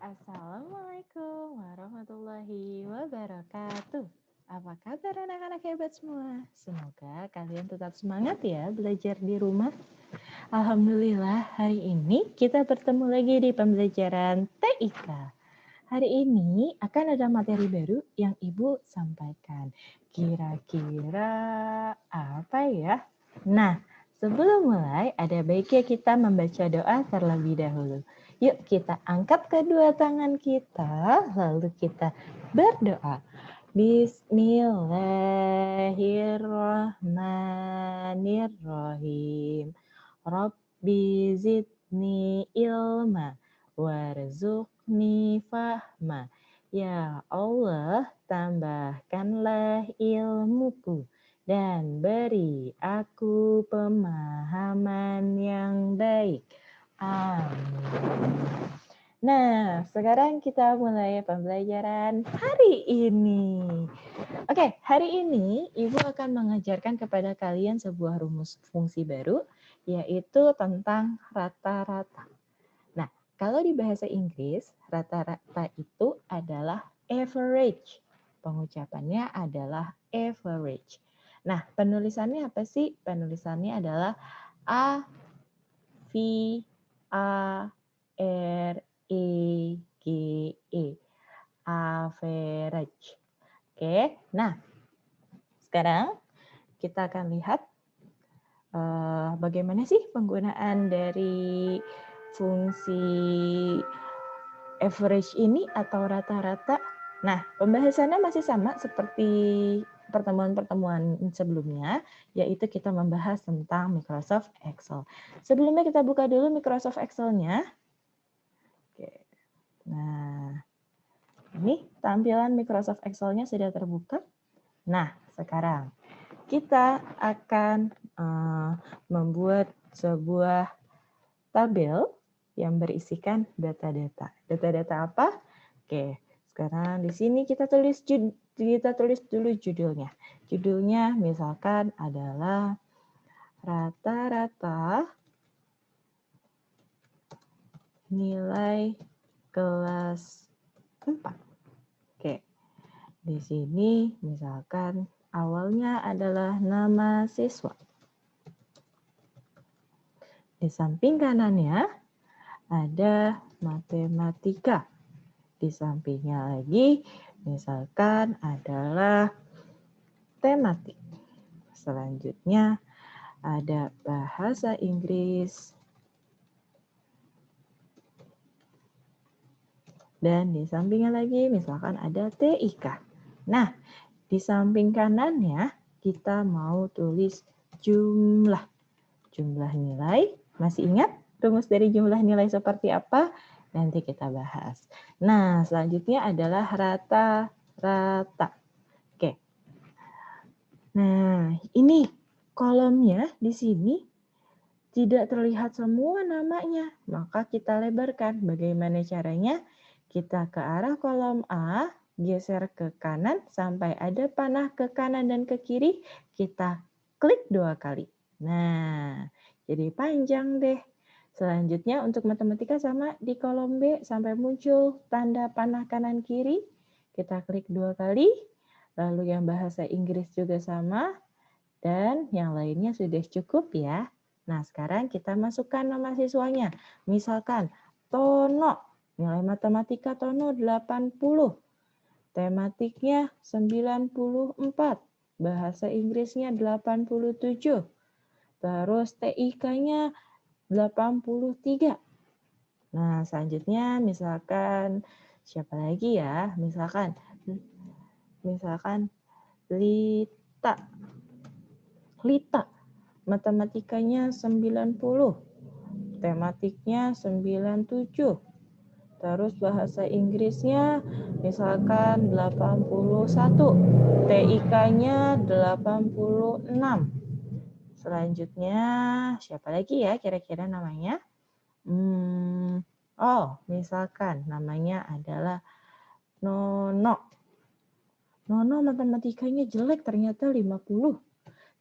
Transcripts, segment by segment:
Assalamualaikum warahmatullahi wabarakatuh. Apa kabar anak-anak hebat semua? Semoga kalian tetap semangat ya belajar di rumah. Alhamdulillah hari ini kita bertemu lagi di pembelajaran TIK. Hari ini akan ada materi baru yang Ibu sampaikan. Kira-kira apa ya? Nah, sebelum mulai ada baiknya kita membaca doa terlebih dahulu. Yuk kita angkat kedua tangan kita, lalu kita berdoa. Bismillahirrahmanirrahim. Rabbi zidni ilma warzuqni fahma. Ya Allah, tambahkanlah ilmuku dan beri aku pemahaman yang baik. Amin. Nah, sekarang kita mulai pembelajaran hari ini. Oke, hari ini Ibu akan mengajarkan kepada kalian sebuah rumus fungsi baru, yaitu tentang rata-rata. Nah, kalau di bahasa Inggris, rata-rata itu adalah average. Pengucapannya adalah average. Nah, penulisannya apa sih? Penulisannya adalah A, V, A, R, E, G, E. Average. Oke, nah sekarang kita akan lihat bagaimana sih penggunaan dari fungsi average ini atau rata-rata. Nah, pembahasannya masih sama seperti pertemuan-pertemuan sebelumnya, yaitu kita membahas tentang Microsoft Excel. Sebelumnya kita buka dulu Microsoft Excel-nya. Oke. Nah, ini tampilan Microsoft Excel-nya sudah terbuka. Nah, sekarang kita akan membuat sebuah tabel yang berisikan data-data. Data-data apa? Oke, sekarang di sini kita tulis dulu judulnya. Judulnya misalkan adalah rata-rata nilai kelas 4. Oke. Di sini misalkan awalnya adalah nama siswa. Di samping kanannya ada matematika. Di sampingnya lagi misalkan adalah tematik. Selanjutnya ada bahasa Inggris. Dan di sampingnya lagi misalkan ada TIK. Nah, di samping kanannya kita mau tulis jumlah. Jumlah nilai, masih ingat rumus dari jumlah nilai seperti apa? Nanti kita bahas. Nah, selanjutnya adalah rata-rata. Oke. Nah, ini kolomnya di sini tidak terlihat semua namanya. Maka kita lebarkan. Bagaimana caranya? Kita ke arah kolom A, geser ke kanan sampai ada panah ke kanan dan ke kiri, kita klik 2 kali. Nah, jadi panjang deh. Selanjutnya untuk matematika sama di kolom B sampai muncul tanda panah kanan kiri, kita klik 2 kali. Lalu yang bahasa Inggris juga sama dan yang lainnya sudah cukup ya. Nah, sekarang kita masukkan nama siswanya. Misalkan Tono, nilai matematika Tono 80, tematiknya 94, bahasa Inggrisnya 87, terus TIK-nya 83. Nah, selanjutnya misalkan siapa lagi ya? Misalkan Lita. Lita, matematikanya 90, tematiknya 97, terus bahasa Inggrisnya misalkan 81, TIK-nya 86. Selanjutnya siapa lagi ya kira-kira namanya? Misalkan namanya adalah Nono. Nono matematikanya jelek ternyata 50.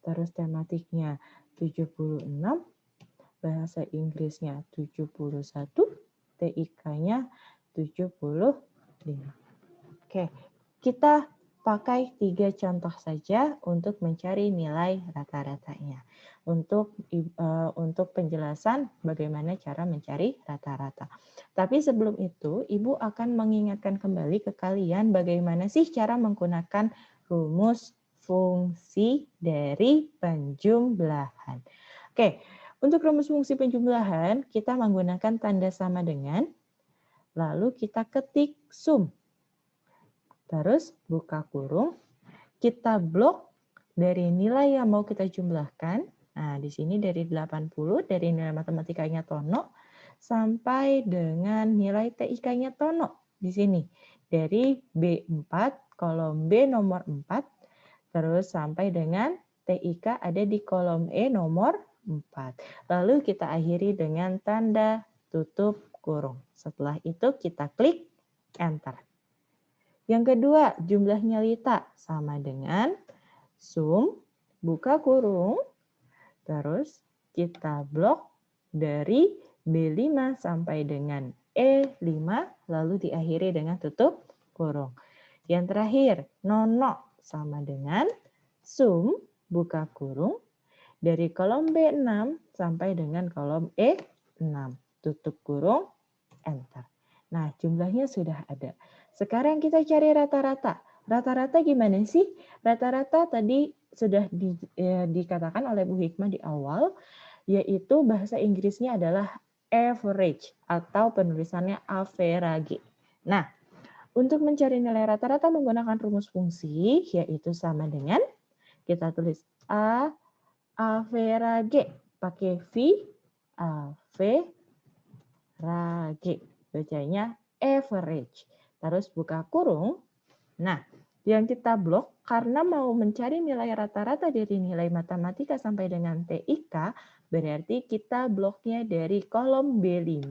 Terus tematiknya 76, bahasa Inggrisnya 71, TIK-nya 75. Oke, kita pakai 3 contoh saja untuk mencari nilai rata-ratanya. Untuk penjelasan bagaimana cara mencari rata-rata. Tapi sebelum itu, Ibu akan mengingatkan kembali ke kalian bagaimana sih cara menggunakan rumus fungsi dari penjumlahan. Oke, untuk rumus fungsi penjumlahan, kita menggunakan tanda sama dengan, lalu kita ketik sum. Terus buka kurung, kita blok dari nilai yang mau kita jumlahkan. Nah, di sini dari 80, dari nilai matematikanya Tono, sampai dengan nilai TIK-nya Tono. Di sini, dari B4, kolom B nomor 4, terus sampai dengan TIK ada di kolom E nomor 4. Lalu kita akhiri dengan tanda tutup kurung. Setelah itu kita klik Enter. Yang kedua, jumlahnya Lita sama dengan sum, buka kurung, terus kita blok dari B5 sampai dengan E5, lalu diakhiri dengan tutup kurung. Yang terakhir, Nono sama dengan sum, buka kurung, dari kolom B6 sampai dengan kolom E6, tutup kurung, Enter. Nah, jumlahnya sudah ada. Sekarang kita cari rata-rata. Rata-rata gimana sih? Rata-rata tadi sudah dikatakan oleh Bu Hikmah di awal, yaitu bahasa Inggrisnya adalah average atau penulisannya average. Nah, untuk mencari nilai rata-rata menggunakan rumus fungsi, yaitu sama dengan, kita tulis average, pakai V, average. Bacanya average. Terus buka kurung. Nah, yang kita blok karena mau mencari nilai rata-rata dari nilai matematika sampai dengan TIK, berarti kita bloknya dari kolom B5,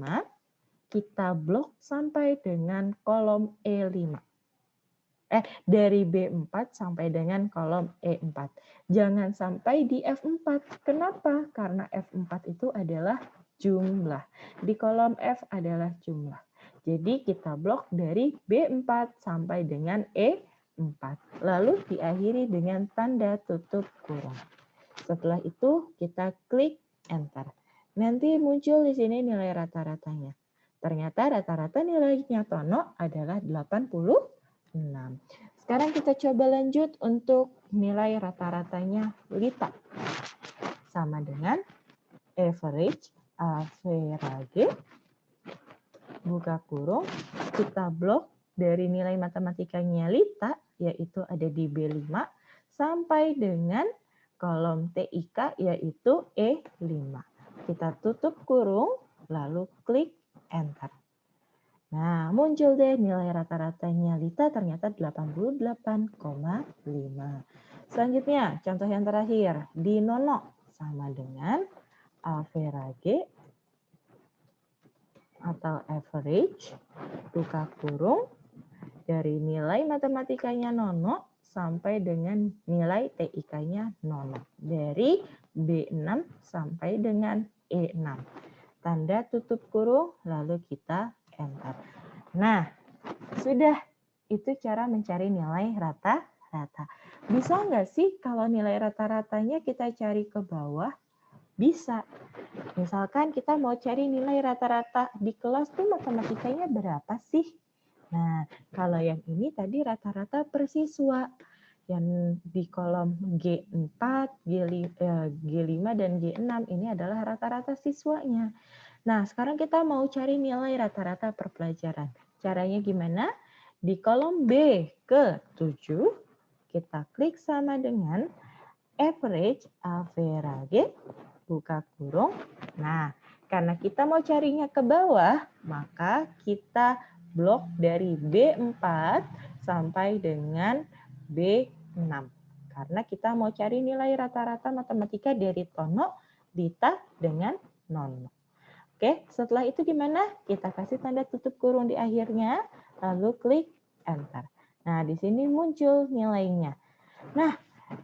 kita blok sampai dengan kolom E5. Dari B4 sampai dengan kolom E4. Jangan sampai di F4. Kenapa? Karena F4 itu adalah jumlah. Di kolom F adalah jumlah. Jadi kita blok dari B4 sampai dengan E4. Lalu diakhiri dengan tanda tutup kurung. Setelah itu kita klik Enter. Nanti muncul di sini nilai rata-ratanya. Ternyata rata-rata nilainya Tono adalah 86. Sekarang kita coba lanjut untuk nilai rata-ratanya Lita. Sama dengan average, buka kurung, kita blok dari nilai matematikanya Lita, yaitu ada di B5, sampai dengan kolom TIK, yaitu E5. Kita tutup kurung, lalu klik Enter. Nah, muncul deh nilai rata-ratanya Lita ternyata 88,5. Selanjutnya, contoh yang terakhir, di Nono sama dengan average atau average, buka kurung, dari nilai matematikanya Nono sampai dengan nilai TIK-nya Nono. Dari B6 sampai dengan E6. Tanda tutup kurung, lalu kita Enter. Nah, sudah. Itu cara mencari nilai rata-rata. Bisa nggak sih kalau nilai rata-ratanya kita cari ke bawah? Bisa. Misalkan kita mau cari nilai rata-rata di kelas tuh matematikanya berapa sih? Nah, kalau yang ini tadi rata-rata per siswa. Yang di kolom G4, G5, dan G6 ini adalah rata-rata siswanya. Nah, sekarang kita mau cari nilai rata-rata per pelajaran. Caranya gimana? Di kolom B ke-7, kita klik sama dengan average, buka kurung. Nah, karena kita mau carinya ke bawah, maka kita blok dari B4 sampai dengan B6. Karena kita mau cari nilai rata-rata matematika dari Tono, Lita, dengan Nono. Oke, setelah itu gimana? Kita kasih tanda tutup kurung di akhirnya, lalu klik Enter. Nah, di sini muncul nilainya. Nah,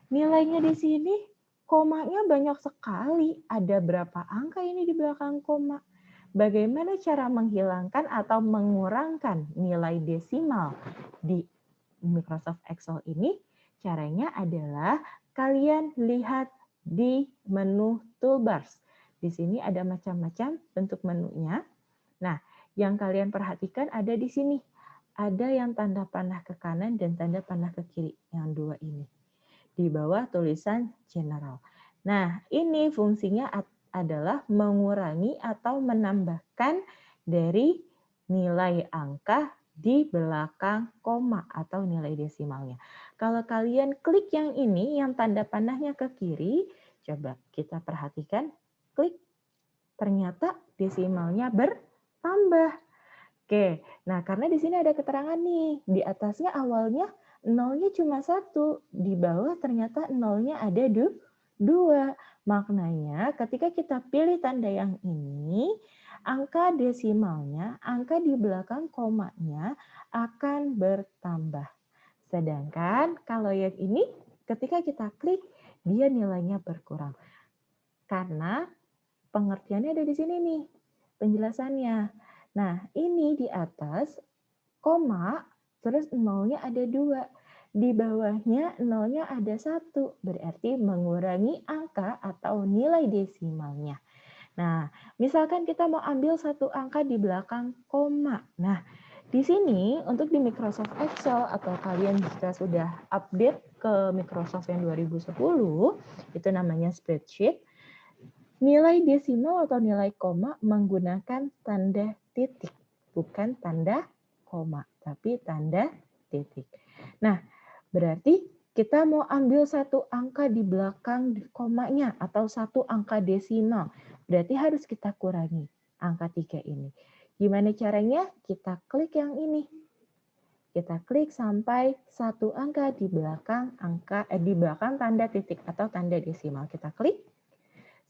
nilainya di sini komanya banyak sekali. Ada berapa angka ini di belakang koma? Bagaimana cara menghilangkan atau mengurangkan nilai desimal di Microsoft Excel ini? Caranya adalah kalian lihat di menu toolbars. Di sini ada macam-macam bentuk menunya. Nah, yang kalian perhatikan ada di sini. Ada yang tanda panah ke kanan dan tanda panah ke kiri, yang dua ini. Di bawah tulisan general. Nah, ini fungsinya adalah mengurangi atau menambahkan dari nilai angka di belakang koma atau nilai desimalnya. Kalau kalian klik yang ini, yang tanda panahnya ke kiri, coba kita perhatikan, klik, ternyata desimalnya bertambah. Oke, nah karena di sini ada keterangan nih, di atasnya awalnya nolnya cuma 1, di bawah ternyata nolnya ada 2. Maknanya ketika kita pilih tanda yang ini, angka desimalnya, angka di belakang komanya akan bertambah. Sedangkan kalau yang ini, ketika kita klik, dia nilainya berkurang. Karena pengertiannya ada di sini nih, penjelasannya. Nah, ini di atas, koma, terus nolnya ada 2. Di bawahnya nolnya ada 1, berarti mengurangi angka atau nilai desimalnya. Nah, misalkan kita mau ambil satu angka di belakang koma. Nah, di sini untuk di Microsoft Excel atau kalian jika sudah update ke Microsoft yang 2010, itu namanya spreadsheet, nilai desimal atau nilai koma menggunakan tanda titik, bukan tanda koma, tapi tanda titik. Nah, berarti kita mau ambil satu angka di belakang komanya atau satu angka desimal. Berarti harus kita kurangi angka 3 ini. Gimana caranya? Kita klik yang ini. Kita klik sampai satu angka di belakang di belakang tanda titik atau tanda desimal. Kita klik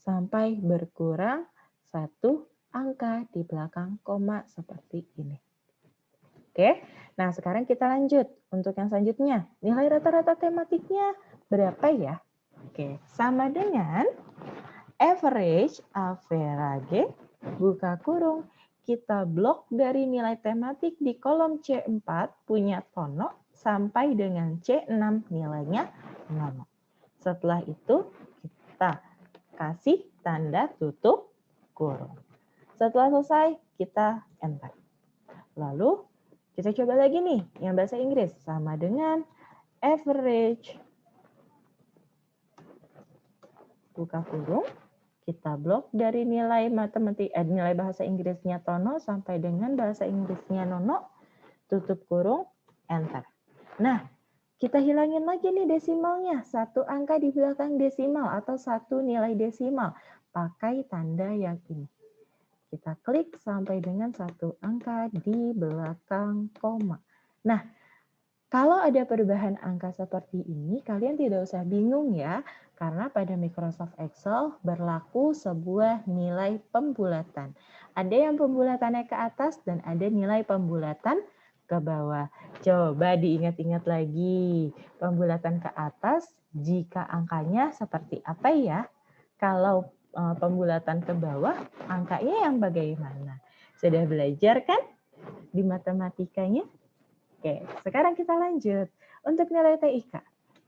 sampai berkurang satu angka di belakang koma seperti ini. Oke, nah sekarang kita lanjut. Untuk yang selanjutnya, nilai rata-rata tematiknya berapa ya? Oke, sama dengan average, buka kurung. Kita blok dari nilai tematik di kolom C4 punya tono sampai dengan C6 nilainya 0. Setelah itu kita kasih tanda tutup kurung. Setelah selesai, kita enter. Lalu, kita coba lagi nih, yang bahasa Inggris. Sama dengan average. Buka kurung, kita blok dari nilai nilai bahasa Inggrisnya Tono sampai dengan bahasa Inggrisnya Nono, tutup kurung, enter. Nah, kita hilangin lagi nih desimalnya, satu angka di belakang desimal atau satu nilai desimal, pakai tanda yang ini. Kita klik sampai dengan satu angka di belakang koma. Nah, kalau ada perubahan angka seperti ini, kalian tidak usah bingung ya, karena pada Microsoft Excel berlaku sebuah nilai pembulatan. Ada yang pembulatannya ke atas dan ada nilai pembulatan ke bawah. Coba diingat-ingat lagi, pembulatan ke atas jika angkanya seperti apa ya? Kalau pembulatan ke bawah, angkanya yang bagaimana? Sudah belajar kan di matematikanya? Oke, sekarang kita lanjut. Untuk nilai TIK,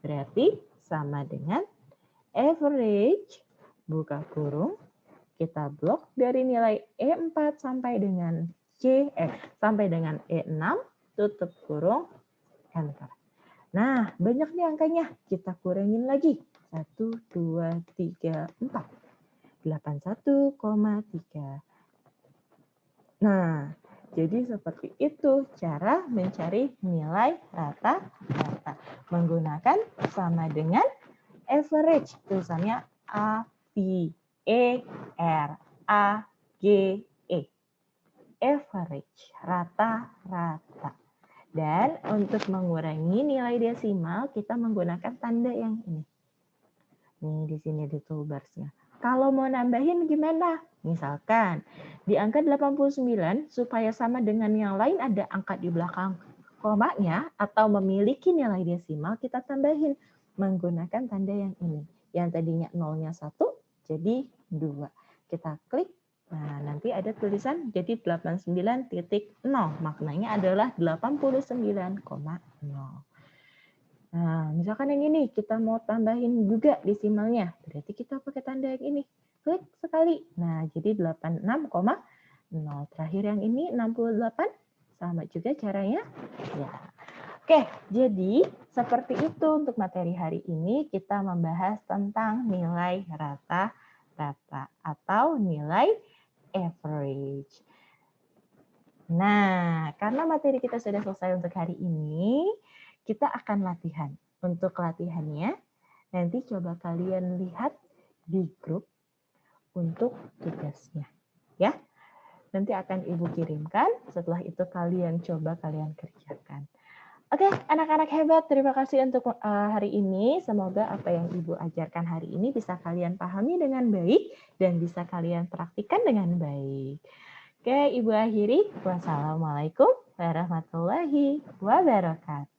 berarti sama dengan average, buka kurung, kita blok dari nilai E4 sampai dengan sampai dengan E6, tutup kurung, enter. Nah, banyak nih angkanya. Kita kurangin lagi. 1, 2, 3, 4. 81,3. Nah, jadi seperti itu cara mencari nilai rata-rata. Menggunakan sama dengan average. Tulisannya A-V-E-R-A-G-E. Average, rata-rata. Dan untuk mengurangi nilai desimal, kita menggunakan tanda yang ini. Nih, di sini di toolbarsnya. Kalau mau nambahin gimana? Misalkan di angka 89 supaya sama dengan yang lain ada angka di belakang komanya atau memiliki nilai desimal, kita tambahin menggunakan tanda yang ini. Yang tadinya nolnya 1 jadi 2. Kita klik Nah, nanti ada tulisan jadi 89,0. Maknanya adalah 89,0. Nah, misalkan yang ini kita mau tambahin juga desimalnya. Berarti kita pakai tanda yang ini. Klik sekali. Nah, jadi 86,0. Terakhir yang ini 68. Sama juga caranya. Ya. Oke, jadi seperti itu untuk materi hari ini kita membahas tentang nilai rata-rata atau nilai average. Nah, karena materi kita sudah selesai untuk hari ini, kita akan latihan. Untuk latihannya, nanti coba kalian lihat di grup untuk tugasnya. Ya, nanti akan Ibu kirimkan, setelah itu kalian coba kalian kerjakan. Oke, anak-anak hebat, terima kasih untuk hari ini. Semoga apa yang Ibu ajarkan hari ini bisa kalian pahami dengan baik dan bisa kalian praktikkan dengan baik. Oke, Ibu akhiri. Wassalamualaikum warahmatullahi wabarakatuh.